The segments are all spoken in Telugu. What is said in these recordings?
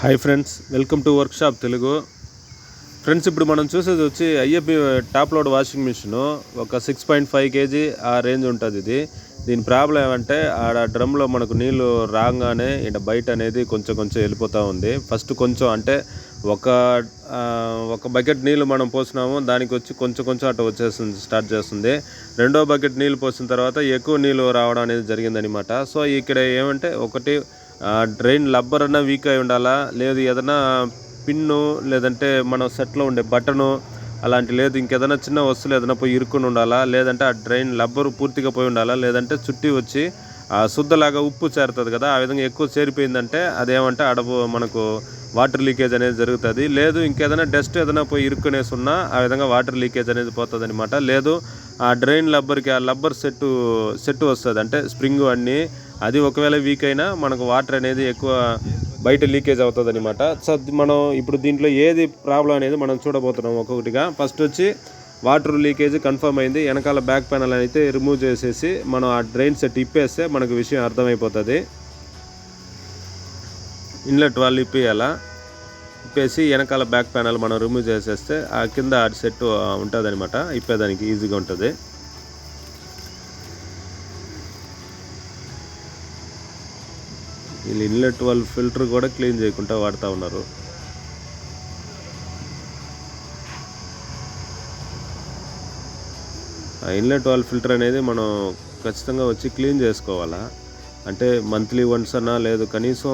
Hi friends, welcome to workshop Telugu. Friends, ఇప్పుడు మనం చూసేది వచ్చి IFB top load washing machine. ఒక 6.5 kg ఆ రేంజ్ ఉంటుంది. దీని ప్రాబ్లం ఏమంటే ఆడ డ్రమ్లో మనకు నీళ్ళు రాగానే ఇక్కడ బయట అనేది కొంచెం వెళ్ళిపోతూ ఉంది. ఫస్ట్ కొంచెం అంటే ఒక బకెట్ నీళ్ళు మనం పోసినాము, దానికి వచ్చి కొంచెం అటు స్టార్ట్ చేస్తుంది. రెండో బకెట్ నీళ్ళు పోసిన తర్వాత ఎక్కువ నీళ్ళు రావడం అనేది జరిగిందనమాట. సో ఇక్కడ ఏమంటే ఒకటి డ్రైన్ లబ్బర్ అన్నా వీక్ అయి ఉండాలా, లేదు ఏదైనా పిన్ను లేదంటే మన సెట్లో ఉండే బటను అలాంటి, లేదు ఇంకేదైనా చిన్న వస్తువులు ఏదైనా పోయి ఇరుక్కుని ఉండాలా, లేదంటే ఆ డ్రైన్ లబ్బరు పూర్తిగా పోయి ఉండాలా, లేదంటే చుట్టి వచ్చి శుద్ధలాగా ఉప్పు చేరుతుంది కదా, ఆ విధంగా ఎక్కువ చేరిపోయిందంటే అదేమంటే మనకు వాటర్ లీకేజ్ అనేది జరుగుతుంది. లేదు ఇంకేదైనా డస్ట్ ఏదైనా పోయి ఇరుక్కునేసి ఉన్నా ఆ విధంగా వాటర్ లీకేజ్ అనేది పోతుంది అనమాట. లేదు ఆ డ్రైన్ లబ్బర్కి ఆ లబ్బర్ సెట్ వస్తుంది అంటే స్ప్రింగ్ అన్నీ, అది ఒకవేళ వీక్ అయినా మనకు వాటర్ అనేది ఎక్కువ బయట లీకేజ్ అవుతుంది అనమాట. సో మనం ఇప్పుడు దీంట్లో ఏది ప్రాబ్లం అనేది మనం చూడబోతున్నాం ఒక్కొక్కటిగా. ఫస్ట్ వచ్చి వాటర్ లీకేజ్ కన్ఫర్మ్ అయింది. వెనకాల బ్యాక్ ప్యానల్ అయితే రిమూవ్ చేసేసి మనం ఆ డ్రైన్ సెట్ ఇప్పేస్తే మనకు విషయం అర్థమైపోతుంది. ఇన్లెట్ వాళ్ళు ఇప్పేయాలా, ఇప్పేసి వెనకాల బ్యాక్ ప్యానల్ మనం రిమూవ్ చేసేస్తే ఆ కింద ఆ సెట్ ఉంటుంది అనమాట. ఇప్పేదానికి ఈజీగా ఉంటుంది. వీళ్ళు ఇన్లెట్ వాళ్ళు ఫిల్టర్ కూడా క్లీన్ చేయకుండా వాడుతూ ఉన్నారు. ఆ ఇన్లెట్ వాల్ ఫిల్టర్ అనేది మనం ఖచ్చితంగా వచ్చి క్లీన్ చేసుకోవాలా. అంటే మంత్లీ వన్స్ అన్నా, లేదు కనీసం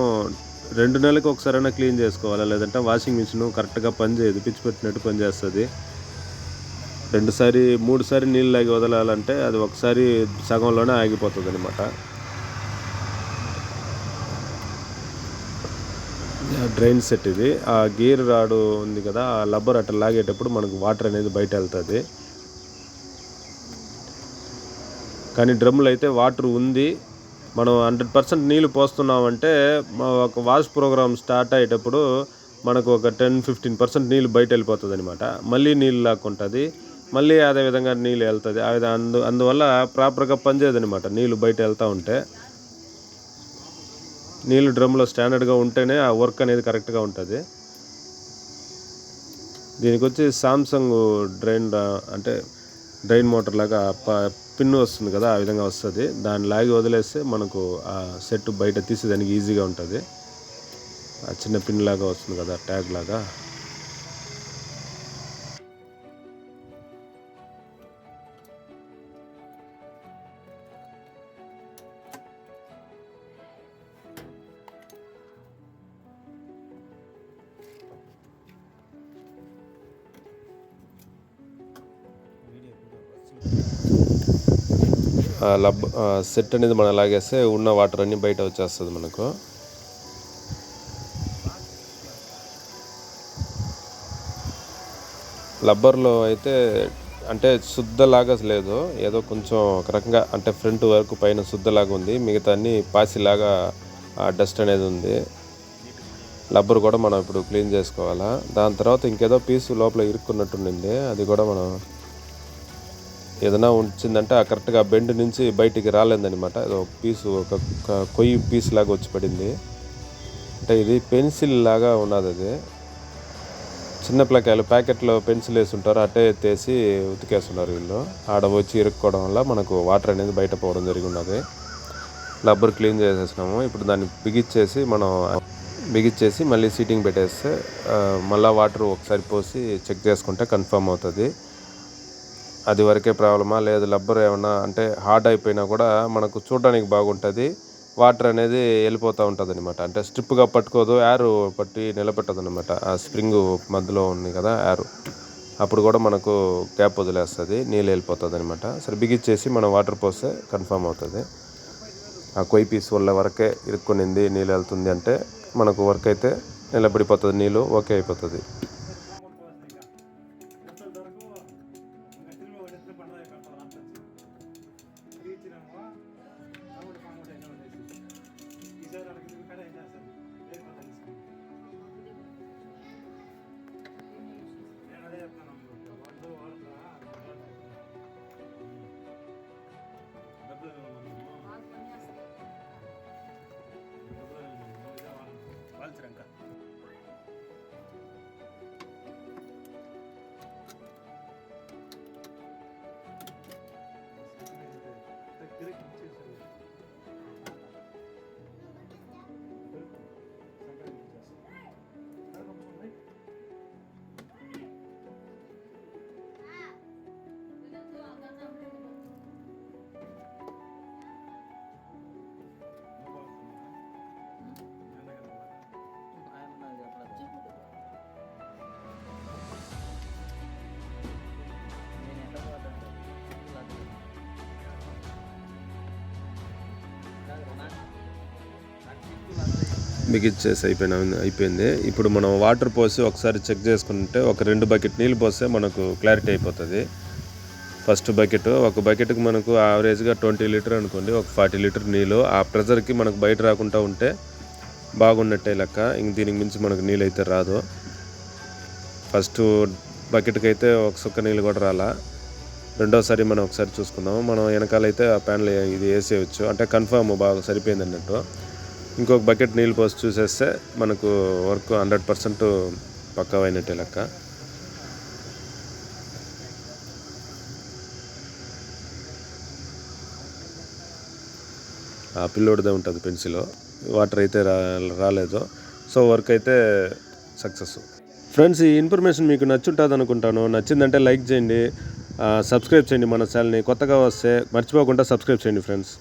2 నెలలకు ఒకసారైనా క్లీన్ చేసుకోవాలా. లేదంటే వాషింగ్ మిషన్ కరెక్ట్గా పనిచేయదు, పిచ్చి పెట్టినట్టు పనిచేస్తుంది. 2 సారి 3 సారి నీళ్ళు లాగి వదలాలంటే అది ఒకసారి సగంలోనే ఆగిపోతుంది అనమాట. డ్రైన్ సెట్ ఇది. ఆ గేర్ రాడు ఉంది కదా, ఆ లబ్బర్ అట్లా లాగేటప్పుడు మనకు వాటర్ అనేది బయట వెళ్తుంది. కానీ డ్రమ్ములు అయితే వాటర్ ఉంది. మనం 100% నీళ్ళు పోస్తున్నామంటే ఒక వాష్ ప్రోగ్రామ్ స్టార్ట్ అయ్యేటప్పుడు మనకు ఒక 10-15% నీళ్ళు బయట వెళ్ళిపోతుంది అనమాట. మళ్ళీ నీళ్ళు లాక్కుంటుంది, మళ్ళీ అదేవిధంగా నీళ్ళు వెళ్తుంది. అందువల్ల ప్రాపర్గా పనిచేయదు అనమాట. నీళ్ళు బయట వెళ్తూ ఉంటే, నీళ్ళు డ్రమ్లో స్టాండర్డ్గా ఉంటేనే ఆ వర్క్ అనేది కరెక్ట్గా ఉంటుంది. దీనికి వచ్చి సామ్సంగ్ డ్రైన్ మోటార్ లాగా పిన్ను వస్తుంది కదా, ఆ విధంగా వస్తుంది. దాన్ని లాగి వదిలేస్తే మనకు ఆ సెట్ బయట తీసేదానికి ఈజీగా ఉంటుంది. ఆ చిన్న పిన్ లాగా వస్తుంది కదా, ట్యాగ్ లాగా. సెట్ అనేది మనం లాగేస్తే ఉన్న వాటర్ అన్నీ బయట వచ్చేస్తుంది మనకు. లబ్బర్లో అయితే అంటే శుద్ధలాగా లేదు, ఏదో కొంచెం ఒక రకంగా అంటే ఫ్రంట్ వరకు పైన శుద్ధలాగా ఉంది, మిగతా అన్ని పాసిలాగా డస్ట్ అనేది ఉంది. లబ్బర్ కూడా మనం ఇప్పుడు క్లీన్ చేసుకోవాలా. దాని తర్వాత ఇంకేదో పీసు లోపల ఇరుక్కున్నట్టుండింది, అది కూడా మనం ఏదైనా ఉంచిందంటే ఆ కరెక్ట్గా బెండ్ నుంచి బయటికి రాలేదనమాట. అది ఒక పీసు, ఒక కొయ్యి పీస్ లాగా వచ్చి పడింది. అంటే ఇది పెన్సిల్ లాగా ఉన్నది. అది చిన్న పిల్లకాయలు ప్యాకెట్లో పెన్సిల్ వేసి ఉంటారు, అట్టే ఎత్తేసి ఉతికేస్తున్నారు వీళ్ళు. ఆడ వచ్చి ఇరుక్కోవడం వల్ల మనకు వాటర్ అనేది బయట పోవడం జరిగి ఉన్నది. లబ్బర్ క్లీన్ చేసేసినాము. ఇప్పుడు దాన్ని బిగించేసి మళ్ళీ సీటింగ్ పెట్టేస్తే మళ్ళీ వాటర్ ఒకసారి పోసి చెక్ చేసుకుంటే కన్ఫర్మ్ అవుతుంది. అది వరకే ప్రాబ్లమా, లేదు లబ్బర్ ఏమన్నా అంటే హార్డ్ అయిపోయినా కూడా మనకు చూడడానికి బాగుంటుంది, వాటర్ అనేది వెళ్ళిపోతూ ఉంటుంది అనమాట. అంటే స్ట్రిప్గా పట్టుకోదు, యారు పట్టి నిలబెట్టదు అనమాట. ఆ స్ప్రింగ్ మధ్యలో ఉంది కదా యారు, అప్పుడు కూడా మనకు గ్యాప్ వదిలేస్తుంది, నీళ్ళు వెళ్ళిపోతుంది అనమాట. సరే బిగిచ్చేసి మనం వాటర్ పోస్తే కన్ఫర్మ్ అవుతుంది. ఆ కొయ్యి పీస్ వల్ల వరకే ఇరుక్కునింది, నీళ్ళు వెళ్తుంది అంటే మనకు వర్క్ అయితే నిలబడిపోతుంది, నీళ్ళు ఓకే అయిపోతుంది. బిగిచ్చేసి అయిపోయింది. ఇప్పుడు మనం వాటర్ పోసి ఒకసారి చెక్ చేసుకుంటే ఒక 2 బకెట్ నీళ్ళు పోస్తే మనకు క్లారిటీ అయిపోతుంది. ఫస్ట్ ఒక బకెట్కి మనకు యావరేజ్గా 20 లీటర్ అనుకోండి, ఒక 40 లీటర్ నీళ్ళు. ఆ ప్రెజర్కి మనకు బయట రాకుండా ఉంటే బాగున్నట్టే లెక్క. ఇంక దీనికి మించి మనకు నీళ్ళు అయితే రాదు. ఫస్ట్ బకెట్కి అయితే ఒక సుక్క నీళ్ళు కూడా రాలా. రెండోసారి మనం ఒకసారి చూసుకుందాము. మనం వెనకాలైతే ఆ ప్యాన్లు ఇది వేసేయచ్చు, అంటే కన్ఫర్మ్ బాగా సరిపోయింది అన్నట్టు. ఇంకొక బకెట్ నీళ్ళు పోసి చూసేస్తే మనకు వర్క్ 100% పక్కా అయినట్టే లెక్క. ఆ పిల్లోడిదే ఉంటుంది పెన్సిల్, వాటర్ అయితే రాలేదు. సో వర్క్ అయితే సక్సెస్. ఫ్రెండ్స్, ఈ ఇన్ఫర్మేషన్ మీకు నచ్చుంటుంది అనుకుంటాను. నచ్చిందంటే లైక్ చేయండి, సబ్స్క్రైబ్ చేయండి మన ఛానల్ని. కొత్తగా వస్తే మర్చిపోకుండా సబ్స్క్రైబ్ చేయండి ఫ్రెండ్స్.